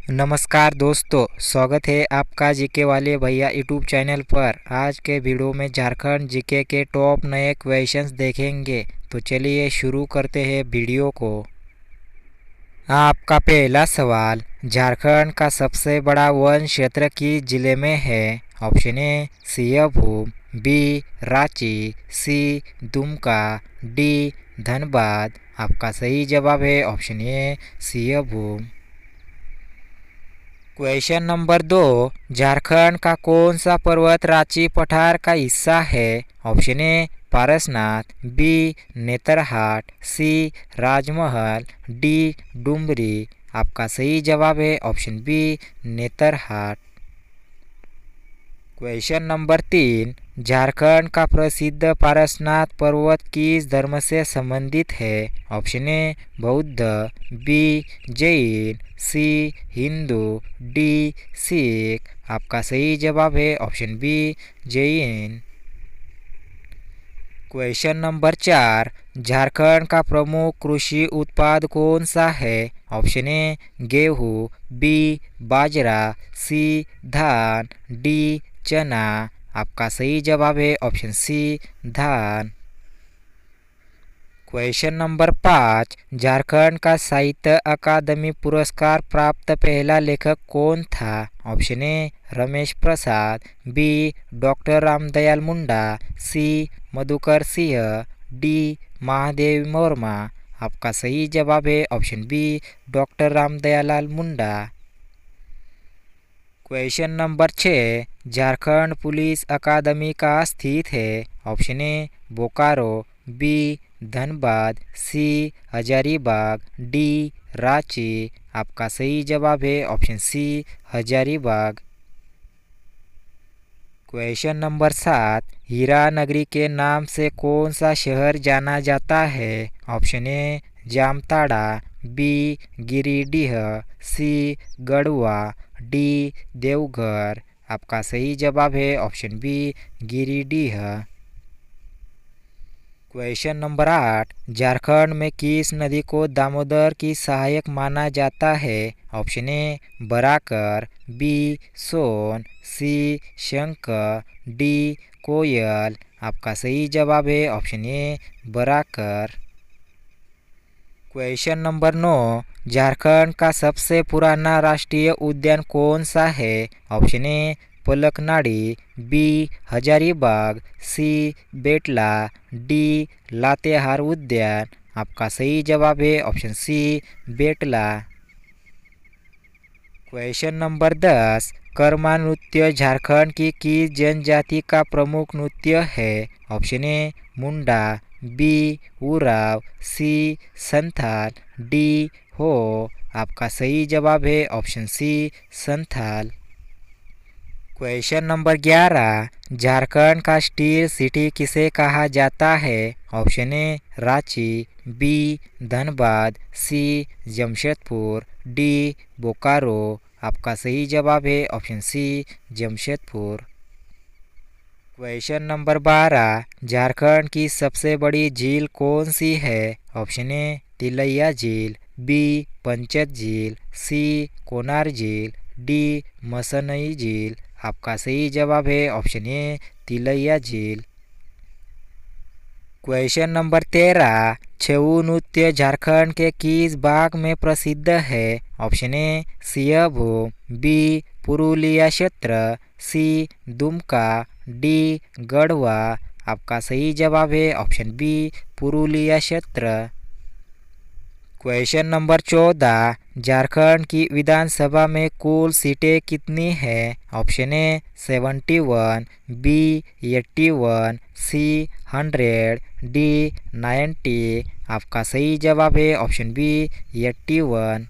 नमस्कार दोस्तों, स्वागत है आपका जीके वाले भैया यूट्यूब चैनल पर। आज के वीडियो में झारखंड जीके के टॉप नए क्वेश्चंस देखेंगे। तो चलिए शुरू करते हैं वीडियो को। आपका पहला सवाल, झारखंड का सबसे बड़ा वन क्षेत्र किस जिले में है? Option A Singhbhum, B Ranchi, C Dumka, D Dhanbad. आपका सही जवाब है option A Singhbhum. Question number 2, Jharkhand का कौन सा पर्वत रांची पठार का हिस्सा है? Option A Parasnath, B Netarhat, C Rajmahal, D Dumri. आपका सही जवाब है option B Netarhat. Question number 3, Jharkhand का प्रसिद्ध पारसनाथ पर्वत किस धर्म से संबंधित है? Option A Bauddh, B Jain, C Hindu, D Sikh. आपका सही जवाब है option B Jain. Question number 4, Jharkhand का प्रमुख कृषि उत्पाद कौन सा है? ऑप्शन ए गेहूँ, बी बाजरा, सी धान, डी चना। आपका सही जवाब है ऑप्शन सी धान। क्वेश्चन नंबर 5, झारखंड का साहित्य अकादमी पुरस्कार प्राप्त पहला लेखक कौन था? Option A Ramesh Prasad, B doctor Ramdayal Munda, C Madhukar Singh, D Mahadev Verma. आपका सही जवाब है option B doctor Ramdayal Munda. Question number 6, Jharkhand police अकादमी का स्थित है? Option A Bokaro, B Dhanbad, C Hazaribagh, D Ranchi. आपका सही जवाब है option C Hazaribagh. Question number 7, हीरा नगरी के नाम से कौन सा शहर जाना जाता है? Option A Jamtara, B Giridih, C Garhwa, D Deoghar. आपका सही जवाब है option B Giridih. Question number 8, Jharkhand में किस नदी को दामोदर की सहायक माना जाता है? Option A Barakar, B Son, C Shankar, D Koel. आपका सही जवाब है option A Barakar. Question number 9, Jharkhand का सबसे पुराना राष्ट्रीय उद्यान कौन सा है? Option A Palkanadi, B Hazaribagh, C Betla, D Latehar उद्यान। आपका सही जवाब है option C Betla. Question number 10, Karma नृत्य झारखंड की किस जनजाति का प्रमुख नृत्य है? Option A Munda, B Oraon, C Santhal, D हो। आपका सही जवाब है option C Santhal. Question number 11, Jharkhand का स्टील सिटी किसे कहा जाता है? Option A Ranchi, B Dhanbad, C Jamshedpur, D Bokaro. आपका सही जवाब है option C Jamshedpur. Question number 12, Jharkhand की सबसे बड़ी झील कौन सी है? ऑप्शन ए तिलैया झील, बी पंचत झील, सी कोनार झील, डी मसनई झील। आपका सही जवाब है ऑप्शन ए तिलैया झील। क्वेश्चन नंबर 13, छऊ नृत्य झारखंड के किस भाग में प्रसिद्ध है? Option A Singhbhum, B Purulia क्षेत्र, सी दुमका, डी गढ़वा। आपका सही जवाब है ऑप्शन बी पुरुलिया क्षेत्र। क्वेश्चन नंबर 14, झारखंड की विधानसभा में कुल सीटें कितनी हैं? Option A 71, B 81, C 100, D 90। आपका सही जवाब है option B 81।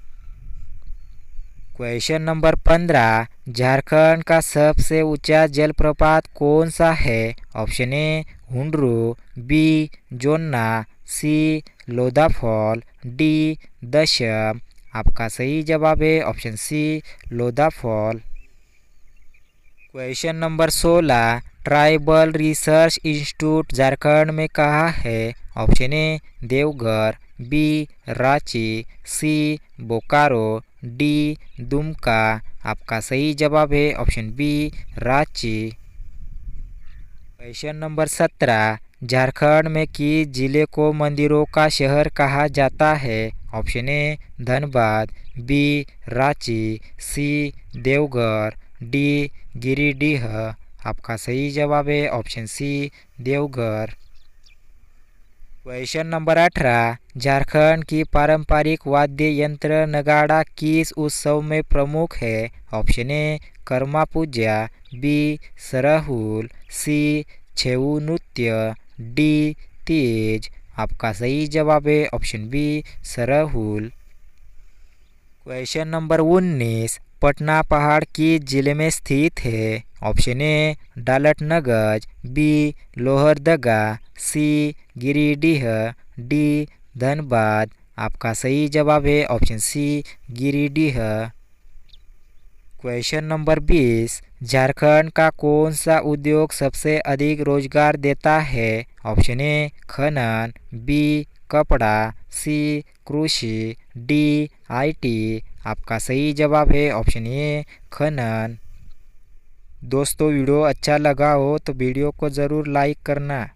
Question number 15, Jharkhand का सबसे ऊंचा जलप्रपात कौन सा है? Option A Hundru, B Jonha, C Lodha fall, D Dassam. आपका सही जवाब है option C Lodha fall. Question number 16, tribal research institute Jharkhand में कहाँ है? Option A Deoghar, B Ranchi, C Bokaro, D Dumka. आपका सही जवाब है option B Ranchi. Question number 17, Jharkhand में किस जिले को मंदिरों का शहर कहा जाता है? Option A Dhanbad, B Ranchi, C Deoghar, D Giridih. आपका सही जवाब है option C Deoghar. Question number 18, Jharkhand की पारंपरिक वाद्य यंत्र नगाड़ा किस उत्सव में प्रमुख है? Option A Karma Puja, B Sarhul, C Chhau नृत्य, डी तीज। आपका सही जवाब है option B Sarhul. Question number 19, Patna पहाड़ किस जिले में स्थित है? Option A Daltonnagar, B Lohardaga, C Giridih, D Dhanbad. आपका सही जवाब है option C Giridih. Question number 20, Jharkhand का कौन सा उद्योग सबसे अधिक रोजगार देता है? ऑप्शन ए खनन, बी कपड़ा, सी कृषि, डी आईटी। आपका सही जवाब है ऑप्शन ए खनन। दोस्तों वीडियो अच्छा लगा हो तो वीडियो को ज़रूर लाइक करना।